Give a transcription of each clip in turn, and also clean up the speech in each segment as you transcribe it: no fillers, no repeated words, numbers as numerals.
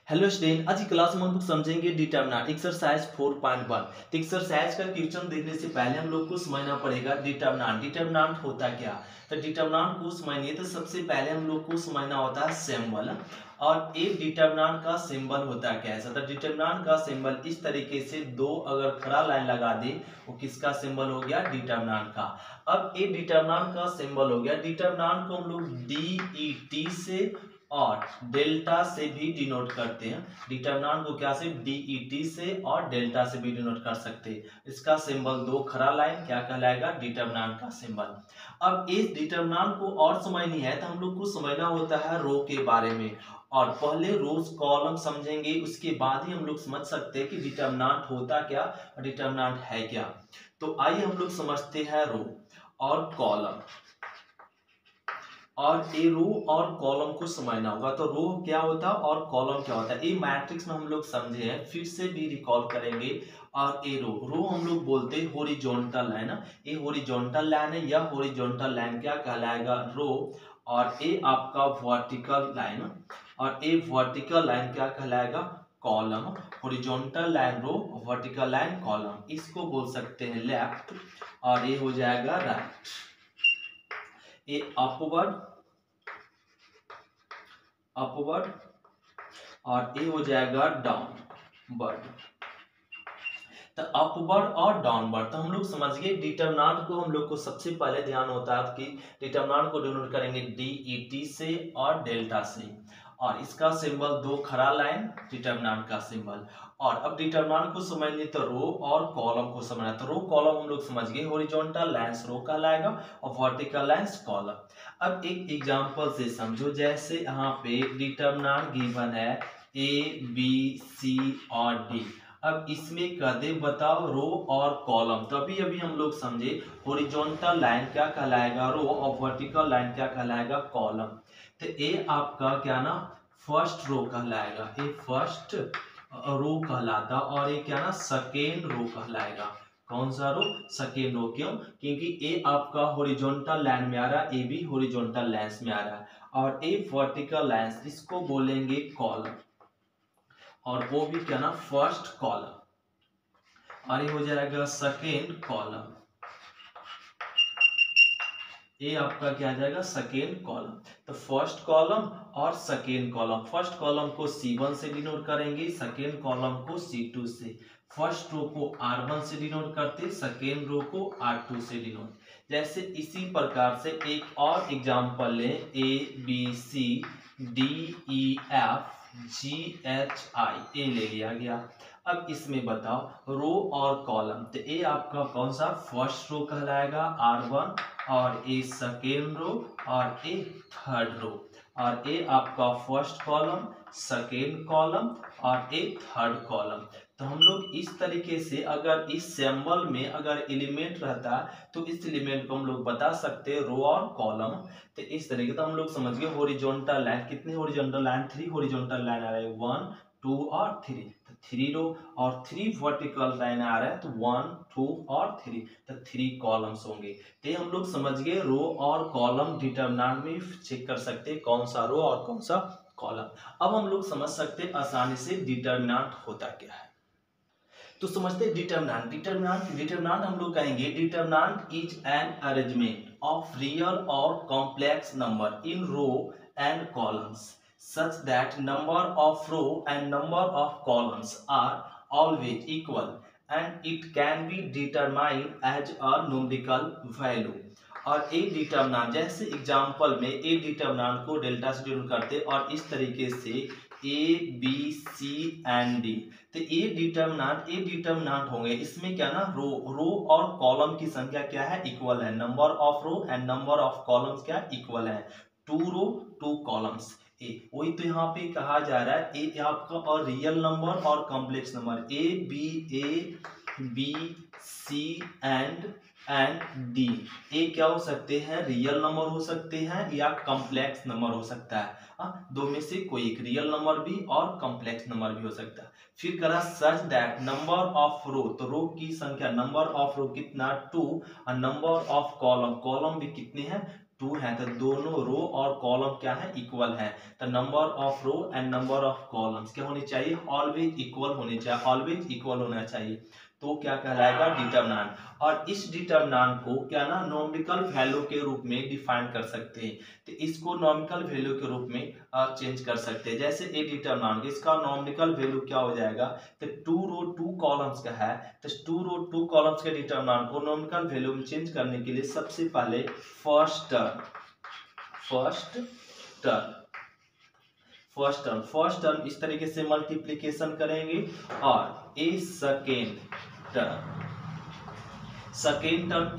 Hello student, आज की class में हम लोग समझेंगे डिटरमिनेंट एक्सरसाइज 4.1। तो एक्सरसाइज का क्वेश्चन देखने से पहले हम लोग को समझना पड़ेगा डिटरमिनेंट डिटरमिनेंट होता क्या। तो डिटरमिनेंट को समझिए तो सबसे पहले हम लोग को समझना होता है सिंबल। और एक डिटरमिनेंट का सिंबल होता है कैसा। तो डिटरमिनेंट का सिंबल इस तरीके से दो अगर खड़ा लाइन लगा दे वो किसका सिंबल हो गया, डिटरमिनेंट का। अब एक डिटरमिनेंट का सिंबल हो गया, डिटरमिनेंट को हम लोग DET से और डेल्टा से भी डिनोट करते हैं। डिटरमिनेंट को क्या से, DET से और डेल्टा से भी डिनोट कर सकते हैं। इसका सिंबल दो खड़ा लाइन क्या कहलाएगा, डिटरमिनेंट का सिंबल। अब इस डिटरमिनेंट को और समझनी है तो हम लोग को समझना होता है रो के बारे में। और पहले रोज कॉलम समझेंगे, उसके बाद ही हम लोग समझ सकते हैं कि डिटरमिनेंट होता क्या और डिटरमिनेंट है क्या। तो आइए हम लोग समझते हैं रो और कॉलम। और ए रो और कॉलम को समझना होगा। तो रो क्या होता है और कॉलम क्या होता है, ये मैट्रिक्स में हम लोग समझे हैं, फिर से भी रिकॉल करेंगे। और ए रो रो हम लोग बोलते हैं हॉरिजॉन्टल लाइन। ये हॉरिजॉन्टल लाइन है, यह हॉरिजॉन्टल लाइन क्या कहलाएगा, रो। और ये आपका वर्टिकल लाइन, और ये वर्टिकल लाइन क्या कहलाएगा, कॉलम। हॉरिजॉन्टल लाइन रो, वर्टिकल लाइन कॉलम, इसको बोल सकते हैं लेफ्ट। और ये हो जाएगा राइट। ये अपवर्ड और ये हो जाएगा डाउनवर्ड। तो अपवर्ड और डाउनवर्ड तो हम लोग समझ गए। डिटरमिनेंट को हम लोग को सबसे पहले ध्यान होता है कि डिटरमिनेंट को डिनोट करेंगे DET से और डेल्टा से। और इसका सिंबल दो खड़ा लाइन, डिटरमिनेंट का सिंबल। और अब डिटरमिनेंट को समझने तो रो और कॉलम को समझना। तो रो कॉलम हम लोग समझ गए, हॉरिजॉन्टल लाइंस रो कहलाएगा और वर्टिकल लाइंस कॉलम। अब एक एग्जांपल से समझो, जैसे यहाँ पे डिटरमिनेंट गिवन है ABC और D। अब इसमें कह दे बताओ रो और कॉलम। तो अभी अभी हम लोग समझे हॉरिजॉन्टल लाइन क्या कहलाएगा, रो, और वर्टिकल लाइन क्या कहलाएगा, कॉलम। तो ये आपका क्या ना, फर्स्ट रो कहलाएगा, ये फर्स्ट रो कहलाता। और ये क्या ना, सेकेंड रो कहलाएगा। कौन सा रो, सेकेंड रो। क्यों, क्योंकि ये आपका हॉरिजॉन्टल लाइन में आ रहा है, ये भी हॉरिजॉन्टल लाइन में आ रहा है। और ये वर्टिकल लाइन, इसको बोलेंगे कॉलम। और वो भी क्या ना, फर्स्ट कॉलम। और ये हो जाएगा सेकेंड कॉलम। ये आपका क्या आ जाएगा, सेकेंड कॉलम। तो फर्स्ट कॉलम और सेकेंड कॉलम, फर्स्ट कॉलम को C1 से डिनोट करेंगे, सेकेंड कॉलम को C2 से। फर्स्ट रो को R1 से डिनोट करते, सेकेंड रो को R2 से डिनोट। जैसे इसी प्रकार से एक और एग्जांपल लें, ABCDEFGHI, ये ले लिया गया। अब इसमें बताओ रो और कॉलम। तो ये आपका कौन सा, फर्स्ट रो कहलाएगा R1, और ये सेकेंड रो, और ये थर्ड रो। और ये आपका फर्स्ट कॉलम, सेकेंड कॉलम, और ये थर्ड कॉलम। तो हम लोग इस तरीके से अगर इस सिंबल में अगर एलिमेंट रहता है तो इस एलिमेंट को हम लोग बता सकते हैं रो और कॉलम। तो इस तरीके से हम लोग समझ गए हॉरिजॉन्टल लाइन। कितनी हॉरिजॉन्टल लाइन, 3 हॉरिजॉन्टल लाइन आ रहा है, 1 2 और 3। तो 3 रो और 3 वर्टिकल लाइन आ रहा है, तो 1 2 और 3, तो 3 कॉलम्स होंगे। तो हम लोग समझ गए रो और कॉलम डिटरमिनेंट में चेक कर सकते हैं कौन सा रो और कौन सा कॉलम। अब हम लोग समझ सकते हैं आसानी से डिटरमिनेंट होता क्या है। तो समझते हैं डिटरमिनेंट। डिटरमिनेंट हम लोग कहेंगे determinant is an arrangement of real और complex number in row and columns such that number of row and number of columns are always equal and it can be determined as a numerical value। और ए determinant, जैसे example में ए determinant को delta से denote करते और इस तरीके से ABC and D। तो ए डिटरमिनेंट होंगे, इसमें क्या ना, रो और कॉलम की संख्या क्या है, इक्वल है। Number of row and number of columns क्या इक्वल है, 2 रो 2 कॉलम्स। वही तो यहाँ पे कहा जा रहा है ए आपका और रियल नंबर और complex number, ABC and D. A क्या हो सकते हैं, रियल नंबर हो सकते हैं या कॉम्प्लेक्स नंबर हो सकता है। दो में से कोई एक, रियल नंबर भी और कॉम्प्लेक्स नंबर भी हो सकता है। फिर करा सच दैट नंबर ऑफ रो, तो रो की संख्या, नंबर ऑफ रो कितना 2, और नंबर ऑफ कॉलम, कॉलम भी कितने हैं 2 है तो दोनों रो और कॉलम क्या है इक्वल है। तो number of row and number of columns क्या होनी चाहिए ऑलवेज इक्वल होने चाहिए, ऑलवेज इक्वल होना चाहिए। तो क्या कहलाएगा डिटरमिनेंट। और इस डिटरमिनेंट को क्या ना नॉमिकल वैल्यू के रूप में डिफाइन कर सकते हैं। तो इसको नॉमिकल वैल्यू के रूप में चेंज कर सकते हैं। जैसे ए डिटरमिनेंट इसका नॉमिकल वैल्यू क्या हो जाएगा, तो 2 रो 2 कॉलम्स का है तो 2 रो 2 कॉलम्स के डिटरमिनेंट को नॉमिकल वैल्यू में चेंज करने के लिए सबसे पहले फर्स्ट टर्म इस तरीके से मल्टीप्लिकेशन करेंगे और ए सेकेंड टर्म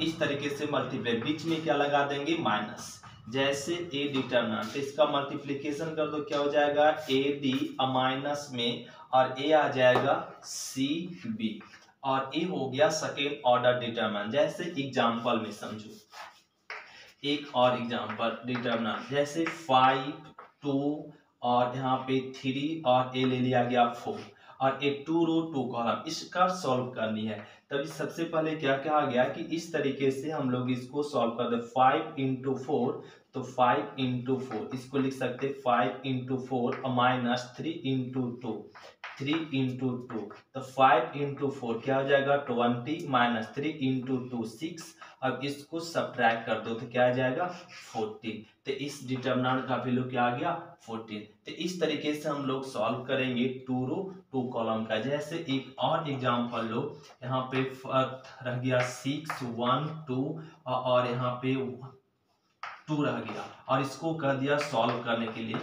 इस तरीके से मल्टीप्लाई, बीच में क्या लगा देंगे माइनस। जैसे ए डिटरमिनेंट इसका मल्टीप्लिकेशन कर दो क्या हो जाएगा ए डी माइनस में और ए आ जाएगा सी बी और ए हो गया सेकेंड ऑर्डर डिटरमिनेंट। जैसे एग्जांपल में समझो, एक और एग्जांपल डिटरमिनेंट जैसे 5 2 और यहाँ पे 3 और ए ले लिया गया 4 और ए 2 रो 2 कॉलम, इसका सॉल्व करनी है। तभी सबसे पहले क्या कहा गया कि इस तरीके से हम लोग इसको सॉल्व कर दे। 5 इंटू 4 तो 5 इंटू 4 इसको लिख सकते 5 इंटू 4 माइनस 3 इंटू 2 3 इंटू 2 तो 5 इंटू 4 क्या हो जाएगा 20 माइनस 3 इंटू 2 6। अब इसको सब्ट्रैक्ट कर दो तो क्या आ जाएगा 14। तो इस डिटरमिनेंट का वैल्यू क्या आ गया 14। तो इस तरीके से हम लोग सॉल्व करेंगे 2 रो 2 कॉलम का। जैसे एक और एग्जांपल लो, यहाँ पे रह गया 6 1 2 और यहाँ पे 2 रह गया और इसको कर दिया सॉल्व करने के लिए।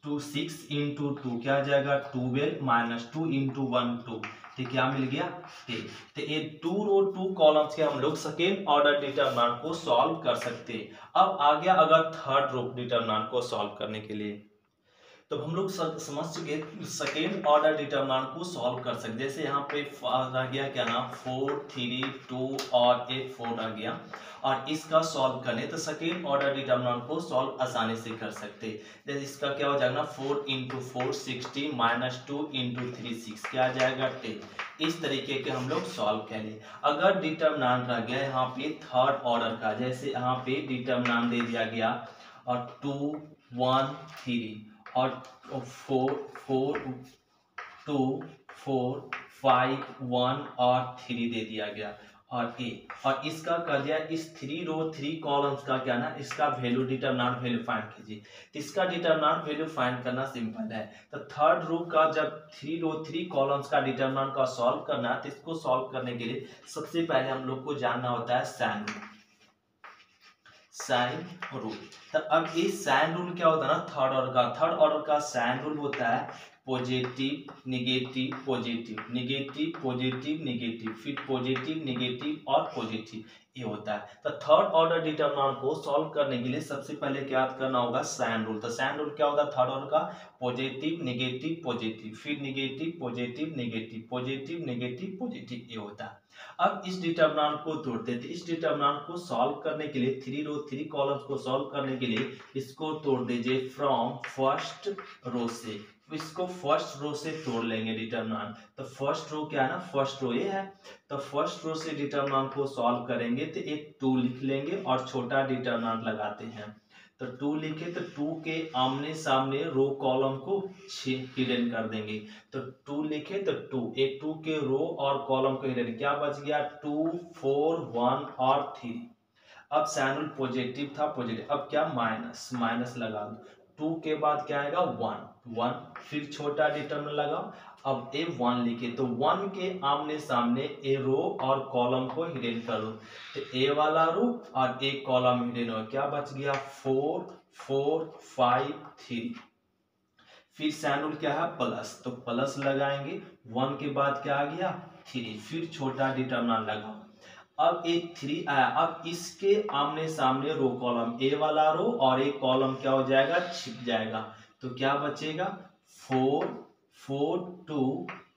तो 6 इंटू 2 क्या आ जाएगा 12 माइनस 2 इंटू 1 2 तो क्या मिल गया 10। तो ये 2 रो 2 कॉलम्स के हम लोग सेकेंड ऑर्डर डिटरमिनेंट को सॉल्व कर सकते हैं। अब आ गया अगर थर्ड रो डिटरमिनेंट को सॉल्व करने के लिए, तो हम लोग समझ चुके सेकेंड ऑर्डर डिटरमिनेंट को सॉल्व कर सकते। जैसे यहाँ पे रह गया क्या ना 4 3 2 और 1 4 रह गया और इसका सॉल्व करने तो सेकेंड ऑर्डर डिटरमिनेंट को सॉल्व आसानी से कर सकते। जैसे इसका क्या हो जाएगा 4 इंटू 4 60 माइनस 2 इंटू 3 6 क्या आ जाएगा 10। इस तरीके के हम लोग सॉल्व करें। अगर डिटरमिनेंट रह गया यहाँ पे थर्ड ऑर्डर का, जैसे यहाँ पे डिटरमिनेंट दे दिया गया और 2 1 3 और 4 4 2 4 5 1 और 3 दे दिया गया और ए और इसका कर दिया इस 3 रो 3 कॉलम्स का क्या ना इसका वैल्यू डिटरमिनेंट वैल्यू फाइंड कीजिए। इसका डिटरमिनेंट वैल्यू फाइंड करना सिंपल है। तो थर्ड रो का जब 3 रो 3 कॉलम्स का डिटरमिनेंट का सॉल्व करना है तो इसको सॉल्व करने के लिए सबसे पहले हम लोग को जानना होता है साइन रूल। तो अब ये साइन रूल क्या होता है ना थर्ड ऑर्डर का साइन रूल होता है positive negative positive negative positive negative फिर पॉजिटिव नेगेटिव और पॉजिटिव ये होता है। तो थर्ड ऑर्डर डिटरमिनेंट को सॉल्व करने के लिए सबसे पहले क्या करना होगा साइन रूल। तो साइन रूल क्या होता है थर्ड ऑर्डर का पॉजिटिव नेगेटिव पॉजिटिव फिर negative positive negative positive negative positive ये होता है। अब इस डिटरमिनेंट को तोड़ते थे। इस डिटरमिनेंट को सॉल्व करने के लिए 3 रो 3 कॉलम्स को सॉल्व करने के लिए इसको तोड़ दीजिए फ्रॉम फर्स्ट रो से। इसको फर्स्ट रो से तोड़ लेंगे डिटरमिनेंट। तो फर्स्ट रो क्या है ना फर्स्ट रो ये है। तो फर्स्ट रो से डिटरमिनेंट को सॉल्व करेंगे तो एक 2 लिख लेंगे और छोटा डिटरमिनेंट लगाते हैं। तो 2 लिखे तो 2 के आमने सामने रो कॉलम को हिडन कर देंगे। तो 2 लिखे तो 2 एक 2 के रो और कॉलम को हिडन क्या बच गया 2 4 1 और 3। अब साइन रूल पॉजिटिव था पॉजिटिव, अब क्या माइनस लगा दो। 2 के बाद क्या आएगा 1 फिर छोटा डिटरमिनेंट लगाओ। अब ए 1 लिखे तो 1 के आमने सामने ए रो और कॉलम को हिडन करो। तो ए वाला रो और ए कॉलम हिडन हो क्या बच गया 4 4 5 3। फिर साइन रूल क्या है प्लस, तो प्लस लगाएंगे 1 के बाद क्या आ गया 3 फिर छोटा डिटरमिनेंट लगाओ। अब एक 3 आया। अब इसके आमने सामने रो कॉलम ए वाला रो और एक कॉलम क्या हो जाएगा छिप जाएगा। तो क्या बचेगा 4 4 2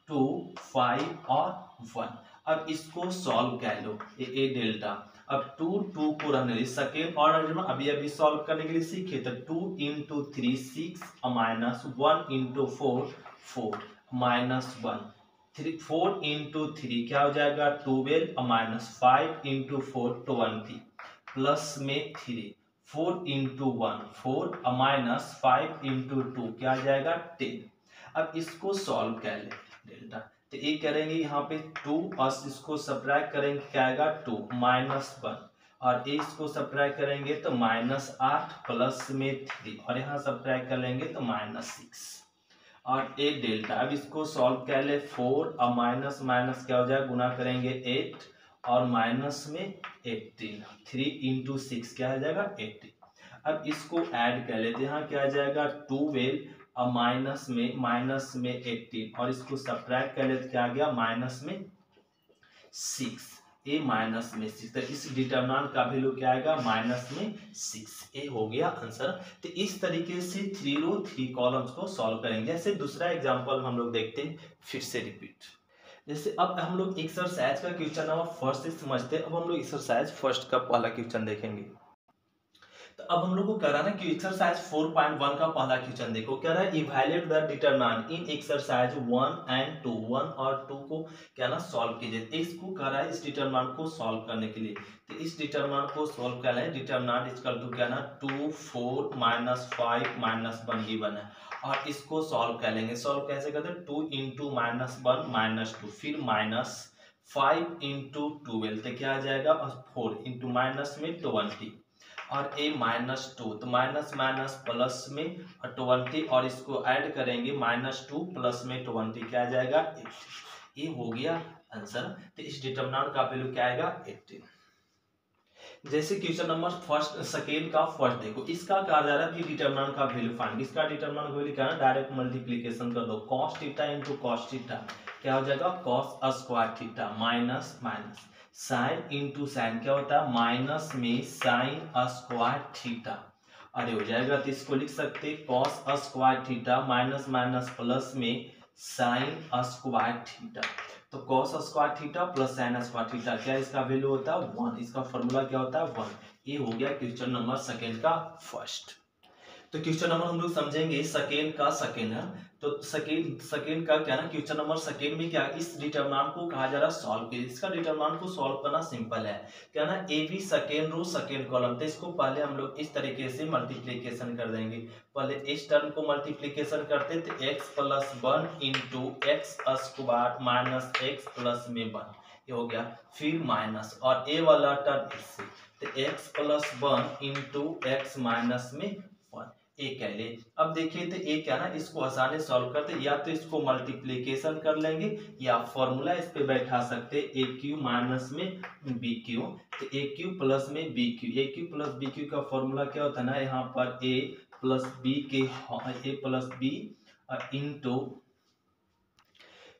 2 5 और 1। अब इसको सॉल्व कर लो ए डेल्टा। अब 2 2 को रहने दे सेकेंड ऑर्डर में अभी सॉल्व करने के लिए सीखे। तो 2 into 3 6 minus 1 into 4 4 minus 1 4 into 3 क्या हो जाएगा 12 माइनस 5 इंटू 4 20 प्लस में 3 4 इंटू 1 4 माइनस 5 इंटू 2 क्या आ जाएगा 10। अब इसको सॉल्व कर ले डेल्टा, तो ये करेंगे यहाँ पे 2 और इसको सब्ट्रैक्ट करेंगे क्या आएगा 2 माइनस 1 और इसको सब्ट्रैक्ट करेंगे तो -8 प्लस में 3 और यहाँ सब्ट्रैक्ट कर लेंगे तो -6 और ए डेल्टा। अब इसको सॉल्व कर ले 4 और माइनस माइनस क्या हो जाएगा गुना करेंगे 8 और माइनस में 18 3 इंटू 6 क्या आ जाएगा 80। अब इसको ऐड कर लेते हैं, यहाँ क्या आ जाएगा 12 और माइनस में 18 और इसको सब्ट्रैक्ट कर लेते क्या आ गया माइनस में 6 ए माइनस में 6, तो इस डिटरमिनेंट का वैल्यू क्या आएगा माइनस में 6 ए हो गया आंसर। तो इस तरीके से 3 रो 3 कॉलम्स को सॉल्व करेंगे। जैसे दूसरा एग्जांपल हम लोग देखते हैं, फिर से रिपीट। जैसे अब हम लोग एक्सरसाइज का क्वेश्चन नंबर फर्स्ट से समझते हैं। अब हम लोग एक्सरसाइज फर्स्ट का पहला क्वेश्चन देखेंगे। तो अब हम लोग को कह रहा है ना कि एक्सरसाइज 4.1 का पहला क्वेश्चन देखो, कह रहा है evaluate the determinant in exercise 1 and 2 1 और 2 को क्या ना सॉल्व कीजिए। इसको कह रहा है इस डिटरमिनेंट को सॉल्व करने के लिए, तो इस डिटरमिनेंट को सॉल्व करना है। डिटरमिनेंट इक्वल टू क्या ना 2 4 -5 -1 गिवन है और इसको सॉल्व कर लेंगे। सॉल्व कैसे करते हैं 2 इंटू -1 -2 फिर -5 इंटू 12 तो क्या आ जाएगा 4 इंटू माइनस में 20 और a -2 तो माइनस माइनस प्लस में 20 और इसको ऐड करेंगे -2 प्लस में 20 क्या आ जाएगा 18। ये हो गया आंसर। तो इस डिटरमिनेंट का वैल्यू क्या आएगा 18। जैसे क्वेश्चन नंबर फर्स्ट सेकेंड का फर्स्ट देखो, इसका कहा जा रहा है कि डिटरमिनेंट का वैल्यू फाइंड। इसका डिटरमिनेंट का वैल्यू क्या है डायरेक्ट मल्टीप्लिकेशन कर दो cos theta into cos theta क्या हो जाएगा cos square theta minus minus sine into sine क्या होता है माइनस में साइन स्क्वायर थीटा अरे हो जाएगा। तो इसको लिख सकते cos square theta minus minus plus में साइन स्क्वायर थीटा। तो cos square theta plus sine square theta क्या इसका वैल्यू होता है 1। इसका फॉर्मूला क्या होता है 1। ये हो गया क्वेश्चन नंबर सेकेंड का फर्स्ट। तो क्वेश्चन नंबर हम लोग समझेंगे सेकेंड का सेकेंड है। तो सेकेंड का क्या ना क्वेश्चन नंबर सेकेंड में क्या इस डिटरमिनेंट को कहा जा रहा है सॉल्व कीजिए। इसका डिटरमिनेंट को सॉल्व करना सिंपल है क्या ना A B second row second column. तो इसको पहले हम लोग इस तरीके से मल्टीप्लिकेशन कर देंगे। पहले इस टर्म को मल्टीप्लिकेशन करते तो x plus 1 into x square minus x plus में 1 ये हो गया। फिर माइनस और ए वाला टर्म इससे तो x plus 1 into x minus में 1 ए कह ले। अब देखिए तो ए क्या ना इसको आसानी सॉल्व करते या तो इसको मल्टीप्लिकेशन कर लेंगे या फॉर्मूला इस पे बैठा सकते ए क्यू माइनस में बी क्यू। तो ए क्यू प्लस में बी क्यू, ए क्यू प्लस बी क्यू का फॉर्मूला क्या होता है ना यहाँ पर ए प्लस बी के ए प्लस बी इंटू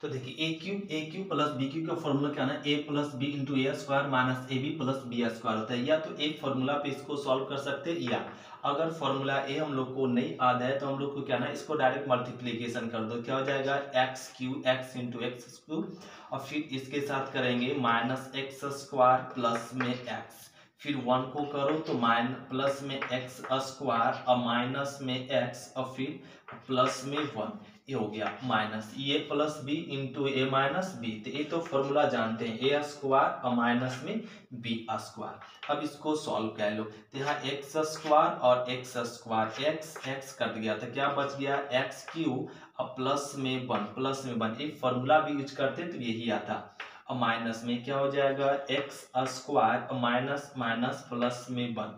तो देखिए A cube plus B cube का फॉर्मूला क्या है A plus B into A square minus A B plus B square होता है। या तो एक फॉर्मूला पे इसको सॉल्व कर सकते हैं या अगर फॉर्मूला ए हम लोग को नहीं आता है तो हम लोग को क्या ना इसको डायरेक्ट मल्टीप्लिकेशन कर दो क्या हो जाएगा x Q x into x Q और फिर इसके साथ करेंगे माइनस एक्स स्क्वायर प्लस में एक्स फिर 1 को करो तो प्लस में एक्स स्क्वायर और माइनस में एक्स और फिर प्लस में 1 ये हो गया माइनस ए प्लस बी इंटू ए माइनस बी। तो ये तो फॉर्मूला जानते हैं ए स्क्वायर और माइनस में बी स्क्वायर। अब इसको सॉल्व कर लो तो यहाँ एक्स स्क्वायर और एक्स स्क्वायर एक्स कट गया तो क्या बच गया एक्स क्यू और प्लस में 1 एक फॉर्मूला भी यूज करते तो यही आता और माइनस में क्या हो जाएगा x square minus minus plus में 1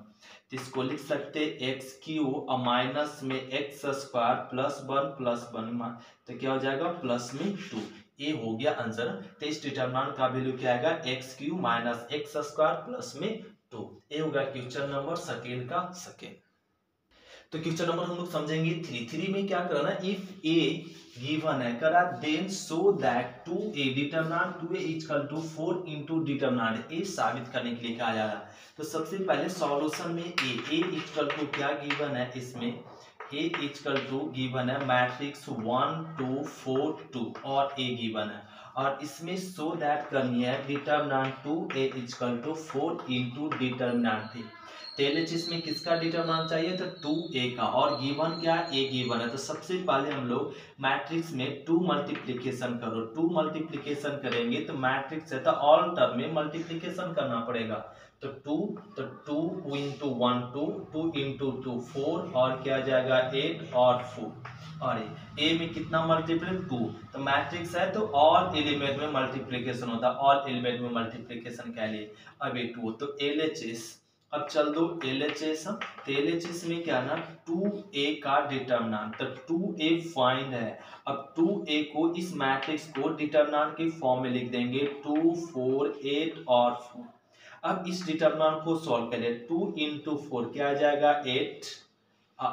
तो इसको लिख सकते एक्स क्यू और माइनस में एक्स स्क्वायर प्लस 1 तो क्या हो जाएगा प्लस में 2 ये हो गया आंसर। तो इस डिटरमिनेंट का वैल्यू क्या आएगा x Q minus x square plus में 2 ये होगा क्वेश्चन नंबर सेकेंड का सेकेंड। तो क्वेश्चन नंबर हम लोग समझेंगे 3 में क्या करना इफ ए गिवन है करा then so that 2a determinant 2a equal to 4 into determinant A साबित करने के लिए कहा जा रहा है। तो सबसे पहले सॉल्यूशन में ए इक्वल टू क्या गिवन है इसमें ए इक्वल टू गिवन है मैट्रिक्स 1 2 4 2 और ए गिवन है और इसमें सो दैट करनी है determinant 2a equal to 4 into determinant A. LHS में किसका डिटरमिनेंट चाहिए तो 2a का और गिवन क्या a गिवन है। तो सबसे पहले हम लोग मैट्रिक्स में 2 मल्टीप्लिकेशन करो 2 मल्टीप्लिकेशन करेंगे तो मैट्रिक्स है तो ऑल टर्म में मल्टीप्लिकेशन करना पड़ेगा। तो 2 इंटू 1 2 इंटू 2 4 और क्या जाएगा 8 और 4 और ए में कितना मल्टीप्लाई 2, तो मैट्रिक्स है तो ऑल एलिमेंट में मल्टीप्लिकेशन होता है, ऑल एलिमेंट में मल्टीप्लिकेशन क्या लिए अब ये 2 तो LHS। अब चल दो LHS, तो LHS में क्या ना 2a का डिटरमिनेंट, तो 2a फाइंड है। अब 2a को इस मैट्रिक्स को डिटरमिनेंट के फॉर्म में लिख देंगे 2 4 8 और 4। अब इस डिटरमिनेंट को सॉल्व करें, 2 इंटू 4 क्या आ जाएगा 8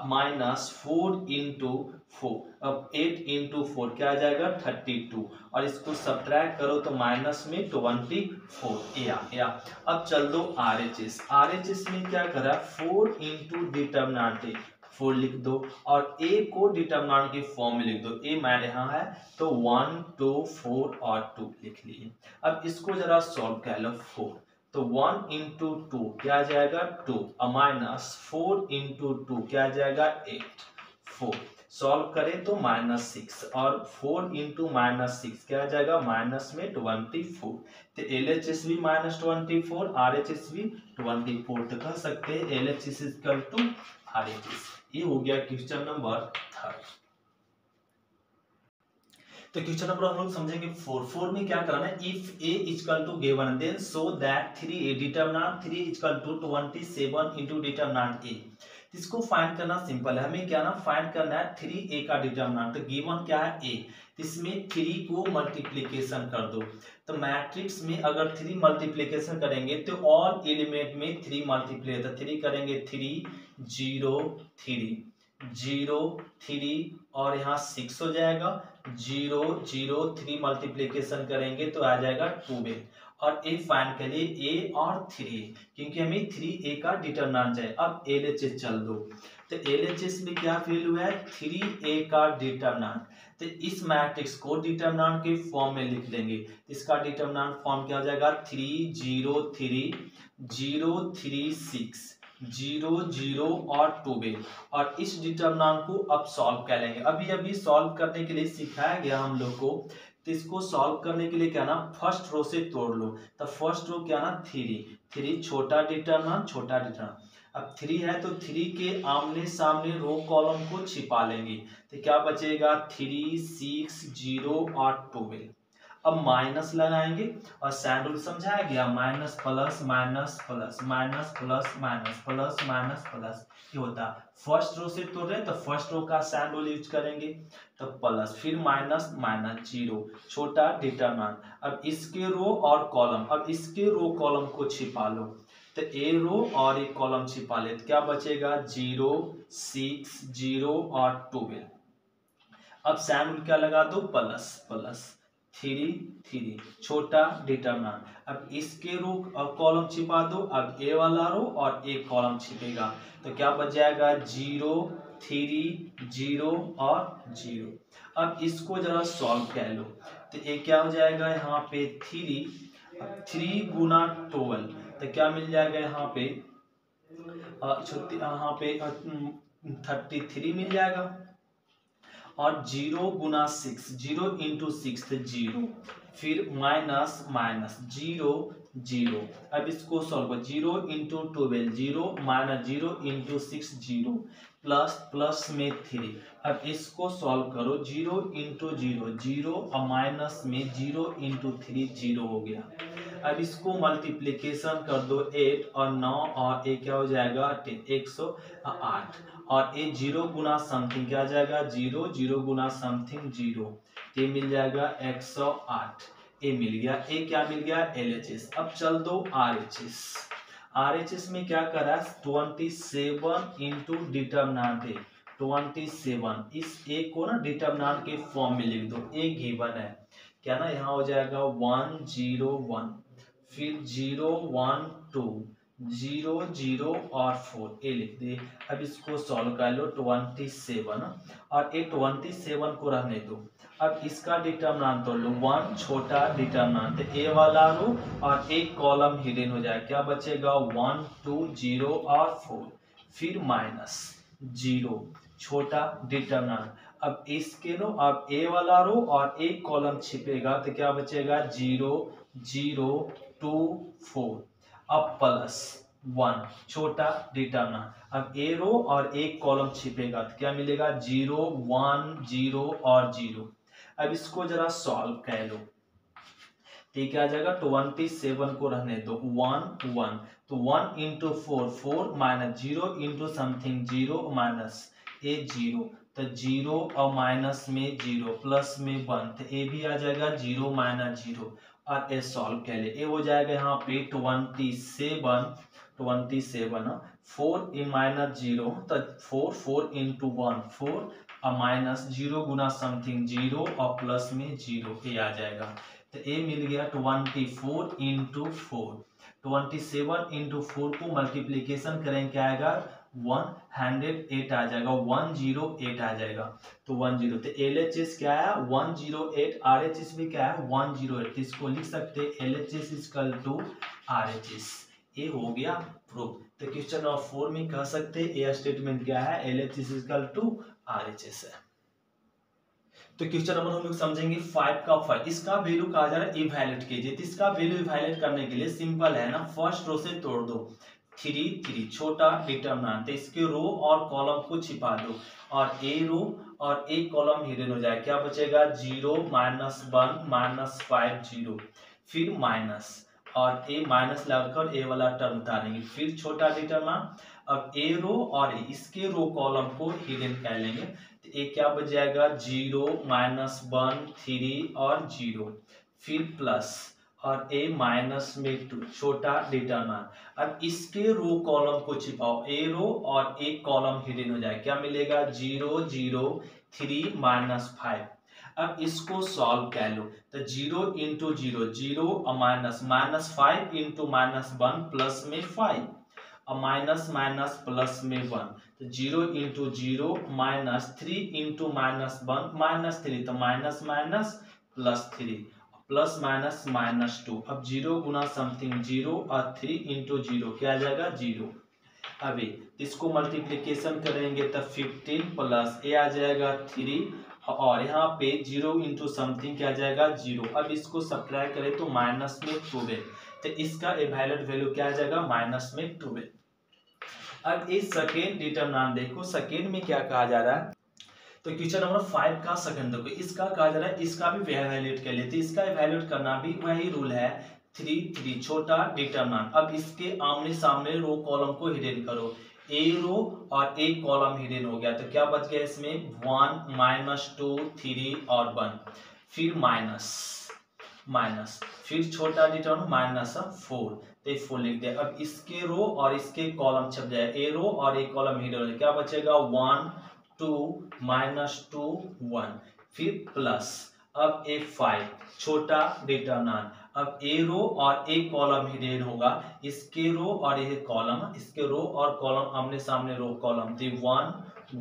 माइनस 4 इंटू 4, अब 8 इंटू 4 क्या आ जाएगा 32 और इसको सब्ट्रैक्ट करो तो माइनस में 24 या। अब चल दो RHS। RHS में क्या करा 4 इंटू डिटरमिनेंट 4 लिख दो और a को डिटरमिनेंट के फॉर्म में लिख दो, a मेरे यहाँ है तो 1 2 4 और 2 लिख लिए। अब इसको जरा सॉल्व कर लो 4, तो 1 इंटू 2 क्या जाएगा 2 माइनस 4 इंटू 2 क्या जाएगा 8 4, सॉल्व करें तो -6 और 4 इंटू -6 क्या जाएगा माइनस में 24, तो LHS भी -24 RHS भी 24, तो कह सकते हैं LHS इक्वल टू RHS। ये हो गया क्वेश्चन नंबर 3। तो क्वेश्चन नंबर हम लोग समझेंगे 4 में क्या करना है, if a equal to given then so that 3a determinant 3 equal to 27 into determinant a। इसको फाइंड करना सिंपल है, हमें क्या ना फाइंड करना है 3a का डिटरमिनेंट, तो गिवन क्या है a, इसमें 3 को मल्टीप्लिकेशन कर दो। तो मैट्रिक्स में अगर 3 मल्टीप्लिकेशन करेंगे तो ऑल एलिमेंट में 3 मल्टीप्लाई, तो 3 करेंगे 3 0 3 0 3 और यहाँ 6 हो जाएगा, 0 0 3 मल्टीप्लिकेशन करेंगे तो आ जाएगा 12 और a फाइंड के लिए a और 3, क्योंकि हमें 3a का डिटरमिनेंट चाहिए। अब LHS चल दो, तो LHS में क्या वैल्यू है 3a का डिटरमिनेंट, तो इस मैट्रिक्स को डिटरमिनेंट के फॉर्म में लिख लेंगे। इसका डिटरमिनेंट फॉर्म क्या हो जाएगा 3 0 3 0 3 6 0 0 और 12 और इस डिटरमिनेंट को अब सॉल्व कर लेंगे। अभी सॉल्व करने के लिए सिखाया गया हम लोग को, तो इसको सॉल्व करने के लिए क्या ना फर्स्ट रो से तोड़ लो, तो फर्स्ट रो क्या ना 3 छोटा डिटरमिनेंट, अब 3 है तो 3 के आमने सामने रो कॉलम को छिपा लेंगे, तो क्या बचेगा 3 6 0 और 12। अब माइनस लगाएंगे और साइन रूल समझाया गया, minus plus minus plus minus plus minus plus minus plus, ये होता है। फर्स्ट रो से तोड़ रहे तो फर्स्ट रो का साइन रूल यूज करेंगे, तो प्लस फिर माइनस माइनस 0 छोटा डिटरमिनेंट। अब इसके रो और कॉलम, अब इसके रो कॉलम को छिपा लो, तो ए रो और एक कॉलम छिपा ले तो क्या बचेगा 0 6 0 और 12। अब साइन रूल क्या लगा दो प्लस प्लस 3 3 छोटा डिटरमिनेंट। अब इसके रो कॉलम छिपा दो, अब ए वाला रो और एक कॉलम छिपेगा, तो क्या बच जाएगा 0 3 0 और 0। अब इसको जरा सॉल्व कर लो, तो ये क्या हो जाएगा यहाँ पे 3 गुना 12, तो क्या मिल जाएगा यहाँ पे 33 मिल जाएगा और 0 गुना 6 0 इंटू 6 0 फिर माइनस माइनस 0 0। अब इसको सॉल्व करो 0 into 12 0 minus 0 into 6 0 plus plus में 3। अब इसको सॉल्व करो 0 इंटू 0 0 और माइनस में 0 इंटू 3 0 हो गया। अब इसको मल्टीप्लिकेशन कर दो 8 और 9 और ये क्या हो जाएगा 108 और ये 0 गुना समथिंग क्या आ जाएगा 0 0 गुना समथिंग 0, ये मिल जाएगा 108, ये मिल गया। ए क्या मिल गया LHS। अब चल दो RHS। RHS में क्या करा 27 इंटू डिटरमिनेंट 27, इस ए को ना डिटरमिनेंट के फॉर्म में लिख दो, ए गिवन है क्या ना यहाँ हो जाएगा 1 0 1 फिर 0 1 2 0 0 और 4, ए लिख दे। अब इसको सॉल्व कर लो 27 और ये 27 को रहने दो। अब इसका डिटरमिनेंट तो लो 1 छोटा डिटरमिनेंट ए वाला रो और एक कॉलम हिडन हो जाए, क्या बचेगा 1 2 0 और 4 फिर माइनस 0 छोटा डिटरमिनेंट। अब इसके नो अब ए वाला रो और एक कॉलम छिपेगा तो क्या बचेगा 0 0 2 4। अब प्लस 1 छोटा डिटरमिनेंट। अब ए रो और एक कॉलम छिपेगा तो क्या मिलेगा 0 1 0 और 0। अब इसको जरा सॉल्व कर लो तो क्या आ जाएगा 27 को रहने दो 1 1 तो 1 into 4 4 minus 0 into something 0 minus A 0 तो 0 और माइनस में 0 प्लस में 1 तो ए भी आ जाएगा 0 माइनस 0 और ए सॉल्व कर ले ए हो जाएगा यहाँ पे 27 4 इन माइनस 0 तो 4 4 इंटू 1 4 और माइनस 0 गुना समथिंग 0 और प्लस में 0 ए आ जाएगा तो ए मिल गया 24 इंटू 4 27 इंटू 4 को मल्टीप्लीकेशन करें क्या आएगा 108 आ जाएगा 108 आ जाएगा तो 10 तो LHS क्या है 108 RHS भी क्या है 108 इसको लिख सकते हैं LHS इक्वल टू RHS ये हो गया प्रूफ। तो क्वेश्चन नंबर 4 में कह सकते हैं ये स्टेटमेंट क्या है LHS इक्वल टू RHS है। तो क्वेश्चन नंबर हम लोग समझेंगे 5 का 5 इसका वैल्यू कहा जा रहा है इवैल्यूएट कीजिए। तो इसका वैल्यू इवैल्यूएट करने के लिए सिंपल है ना फर्स्ट रो से तोड़ दो 3 3 छोटा डिटरमिनेंट तो इसके रो और कॉलम को छिपा दो और ए रो और एक कॉलम हिडन हो जाए क्या बचेगा 0 -1 -5 0 फिर माइनस और ए माइनस लगाकर ए वाला टर्म उतारेंगे फिर छोटा डिटरमिनेंट अब ए रो और इसके रो कॉलम को हिडन कर लेंगे तो ए क्या बच जाएगा 0 -1 3 और 0 फिर प्लस और ए माइनस में 2 छोटा डिटरमिनेंट। अब इसके रो कॉलम को छिपाओ ए रो और एक कॉलम हिडन हो जाए क्या मिलेगा 0 0 3 -5। अब इसको सॉल्व कर लो तो 0 इंटू 0 0 और -5 इंटू -1 प्लस में 5 और माइनस माइनस प्लस में 1 तो 0 इंटू 0 -3 इंटू -1 -3 तो minus minus plus 3 plus minus -2 अब 0 गुना समथिंग 0 और 3 इंटू 0 क्या आ जाएगा 0। अभी इसको मल्टीप्लीकेशन करेंगे तो 15 प्लस ए आ जाएगा 3 और यहाँ पे 0 इंटू समथिंग क्या आ जाएगा 0। अब इसको सब्ट्रैक्ट करें तो माइनस में 12 तो इसका इवैल्यूएट वैल्यू क्या आ जाएगा माइनस में 12। अब इस सेकेंड डिटरमिनेंट देखो सेकेंड में क्या कहा जा रहा है तो क्वेश्चन नंबर 5 का सेकंड देखो इसका कहा जा रहा है इसका भी इवैल्यूएट कर लेते इसका इवैल्यूएट करना भी वही रूल है 3 3 छोटा डिटरमिनेंट। अब इसके आमने सामने रो कॉलम को हिडन करो ए रो और एक कॉलम हिडन हो गया तो क्या बच गया इसमें 1 -2 3 और 1 फिर माइनस फिर छोटा डिटरमिनेंट -4 तो 4 लिख दिया। अब इसके रो और इसके कॉलम छप जाए ए रो और एक कॉलम हिडन हो जाए क्या बचेगा 1 2 -2 1 फिर प्लस अब ए 5 छोटा डिटरमिनेंट। अब ए रो और एक कॉलम हिडन होगा इसके रो और ये कॉलम इसके रो और कॉलम आमने सामने रो कॉलम तो 1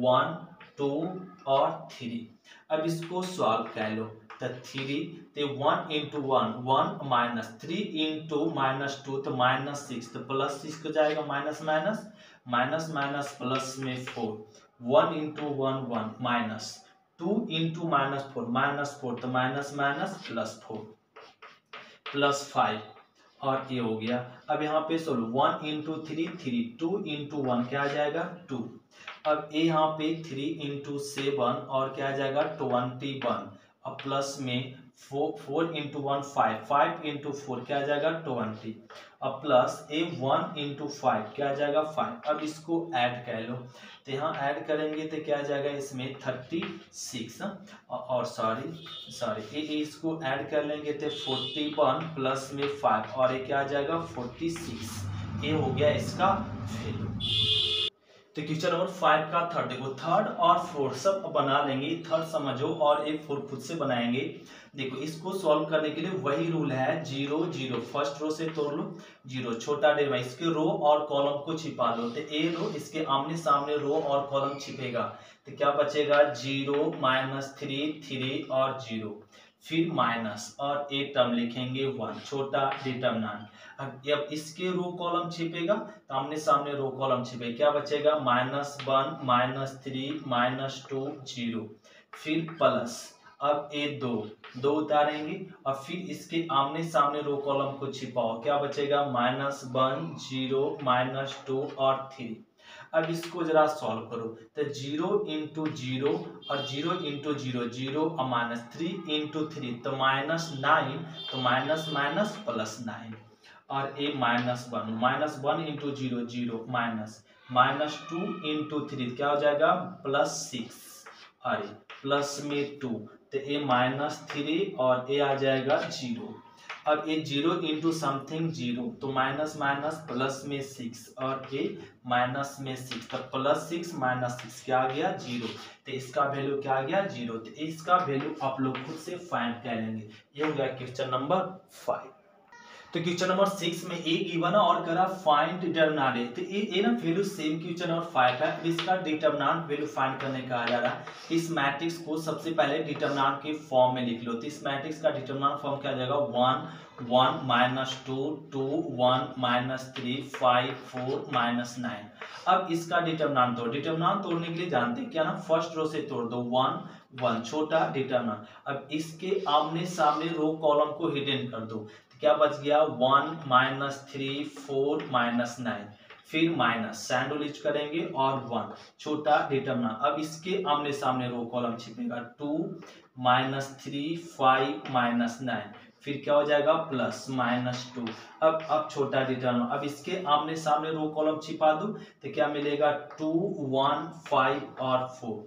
1 2 और 3। अब इसको सॉल्व कर लो तो 3 तो 1 इंटू 1 1 माइनस 3 इंटू -2 तो -6 तो प्लस 6 हो जाएगा माइनस प्लस में 4 1 इंटू 1 1 माइनस 2 इंटू -4 तो माइनस प्लस 4 प्लस 5 और ये हो गया। अब यहाँ पे सोल्व 1 इंटू 3 3 2 इंटू 1 क्या आ जाएगा 2। अब ये यहाँ पे 3 इंटू 7 और क्या आ जाएगा 21 और प्लस में 4 इंटू 1 5 5 इंटू 4 क्या आ जाएगा 20 और प्लस ए 1 इंटू 5 क्या आ जाएगा 5। अब इसको ऐड कर लो तो यहाँ ऐड करेंगे तो क्या आ जाएगा इसमें 36 और सॉरी ये इसको ऐड कर लेंगे तो 41 प्लस में 5 और ये क्या आ जाएगा 46 ये हो गया इसका वैल्यू। तो क्वेश्चन नंबर 5 का थर्ड देखो थर्ड और फोर्थ सब बना लेंगे थर्ड समझो और एक फोर्थ खुद से बनाएंगे। देखो इसको सॉल्व करने के लिए वही रूल है 0 0 फर्स्ट रो से तोड़ लो 0 छोटा डिवाइस इसके रो और कॉलम को छिपा दो तो ए रो इसके आमने सामने रो और कॉलम छिपेगा तो क्या बचेगा 0 -3 3 और 0 फिर माइनस और एक टर्म लिखेंगे 1 छोटा डिटरमिनेंट। अब इसके रो कॉलम छिपेगा तो आमने सामने रो कॉलम छिपे क्या बचेगा -1 -3 -2 0 फिर प्लस अब ए दो उतारेंगे और फिर इसके आमने सामने रो कॉलम को छिपाओ, क्या बचेगा -1 0 -2 और 3। अब इसको जरा सॉल्व करो तो 0 × 0 और 0 × 0 0 और -3 × 3 तो -9, तो माइनस माइनस +9 और ए -1 -1 × 0 0 -2 × 3 क्या हो जाएगा +6 और प्लस में 2 तो ए -3 और ए आ जाएगा 0। अब ये 0 × समथिंग 0 तो माइनस माइनस प्लस में 6 और ए माइनस में 6 तो +6 -6 क्या आ गया 0। तो इसका वैल्यू क्या आ गया 0। तो इसका वैल्यू आप लोग खुद से फाइंड कर लेंगे। ये हो गया क्वेश्चन नंबर 5। तो क्वेश्चन नंबर 6 में ए गिवन है और करा फाइंड डिटरमिनेंट। तो ये ना वैल्यू सेम क्वेश्चन नंबर 5 है। इसका डिटरमिनेंट वैल्यू फाइंड करने का आ जा रहा है। इस मैट्रिक्स को सबसे पहले डिटरमिनेंट के फॉर्म में लिख लो। तो इस मैट्रिक्स का डिटरमिनेंट फॉर्म क्या आ जाएगा 1 1 -2 2 1 -3 5 4 -9। अब इसका डिटरमिनेंट दो, डिटरमिनेंट तोड़ने के लिए जानते हैं क्या ना, फर्स्ट रो से तोड़ दो 1 1 छोटा डिटरमिनेंट। अब इसके आमने सामने रो कॉलम को हिडन कर दो, क्या बच गया 1 -3 4 -9 फिर माइनस सैंडविच करेंगे और 1 छोटा डिटरमिनेंट। अब इसके आमने सामने रो कॉलम छिपेगा 2 -3 5 -9 फिर क्या हो जाएगा +-2। अब छोटा डिटरमिनेंट, अब इसके आमने सामने रो कॉलम छिपा दो तो क्या मिलेगा 2 1 5 और 4।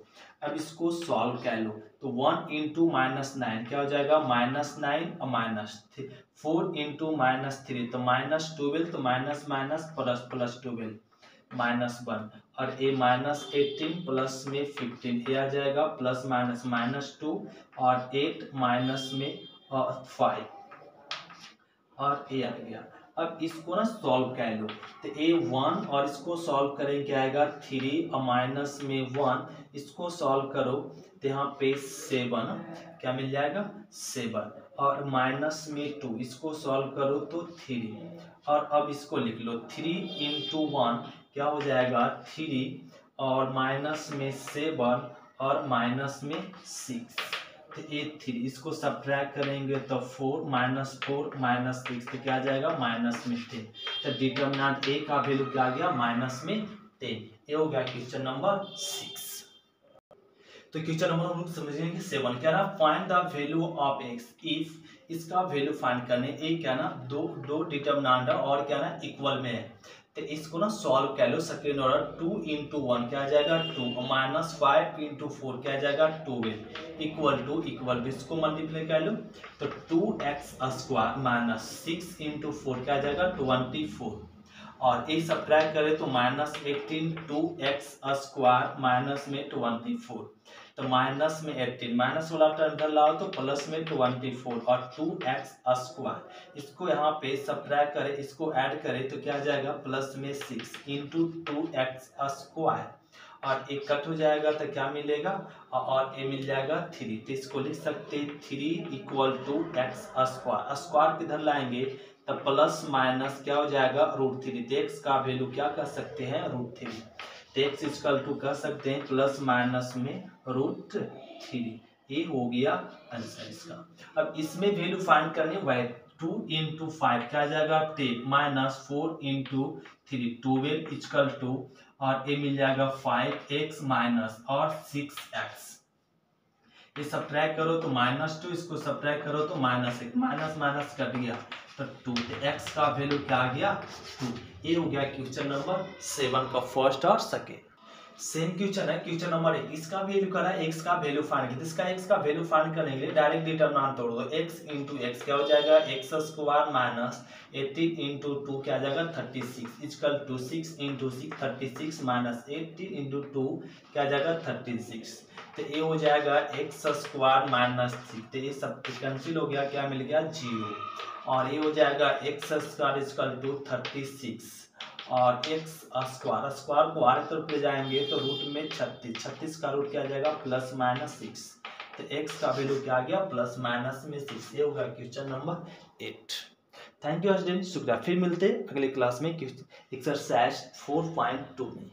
अब इसको सॉल्व कर लो तो 1 × -9 क्या हो जाएगा -9 और -3 4 × -3 तो -12 तो माइनस माइनस प्लस 12 -1 और ए -18 प्लस में 15 ये आ जाएगा +-2 और 8 माइनस में 5 और ए आ गया। अब इसको ना सॉल्व कर लो तो ए 1 और इसको सॉल्व करें क्या आएगा 3 और माइनस में 1 इसको सॉल्व करो तो यहाँ पे 7 क्या मिल जाएगा 7 और माइनस में 2 इसको सॉल्व करो तो 3 और अब इसको लिख लो 3 × 1 क्या हो जाएगा 3 और माइनस में 7 और माइनस में 6 तो 3 इसको सब्ट्रैक्ट करेंगे तो 4 -6 तो क्या आ जाएगा -10। तो डिटरमिनेंट ए का वैल्यू क्या आ गया -10। ये हो गया क्वेश्चन नंबर 6। तो क्वेश्चन नंबर हम लोग समझेंगे 7 क्या ना find the value of x if इसका वैल्यू फाइंड करने ए क्या ना दो डिटरमिनेंट और क्या ना इक्वल में है। तो इसको ना सॉल्व कर लो सेकेंड ऑर्डर 2 × 1 क्या आ जाएगा 2 -5 × 4 क्या आ जाएगा 12 इक्वल टू इसको मल्टीप्लाई कर लो तो 2x² -6 × 4 क्या आ जाएगा 24 और ये सब्ट्रैक्ट करें तो -18 2x² माइनस में 24 तो माइनस में 18 माइनस वाला टर्म लाओ तो प्लस में 24 और 2x² इसको यहाँ पे सब्ट्रैक्ट करें इसको ऐड करें तो क्या आ जाएगा प्लस में 6 × 2x² और एक कट हो जाएगा तो क्या मिलेगा और ये मिल जाएगा 3। तो इसको लिख सकते 3 = x²। स्क्वायर किधर लाएंगे तो प्लस माइनस क्या हो जाएगा √3। तो x का वैल्यू क्या कर सकते हैं √3। तो x = कर सकते हैं प्लस माइनस में √3। ये हो गया आंसर इसका। अब इसमें वैल्यू फाइंड करनी है 2 × 5 क्या आ जाएगा 10 -4 × 3 12 = और ये मिल जाएगा 5x माइनस और 6x। ये सब्ट्रैक्ट करो तो -2 इसको सब्ट्रैक्ट करो तो -1 माइनस माइनस कट गया तो 2। तो x का वैल्यू क्या आ गया 2। ये हो गया क्वेश्चन नंबर 7 का फर्स्ट और सेकेंड। सेम क्वेश्चन है क्वेश्चन नंबर 1 इसका वैल्यू करा x का वैल्यू फाइंड किया। इसका x का वैल्यू फाइंड करने के लिए डायरेक्ट डिटरमिनेंट तोड़ दो x × x क्या हो जाएगा x² - 18 × 2 क्या आ जाएगा 36 = 6 × 6 36 - 18 × 2 क्या आ जाएगा 36। तो ये हो जाएगा x² - 6 तो ये सब कैंसिल हो गया क्या मिल गया 0 और ये हो जाएगा x² = 36 और x² को आर तरफ ले जाएंगे तो रूट में 36 का रूट क्या आ जाएगा +-6। तो x का वैल्यू क्या आ गया +-6। ये होगा question number 8। Thank you student, शुक्रिया। फिर मिलते अगले क्लास में एक्सरसाइज 4.2 में।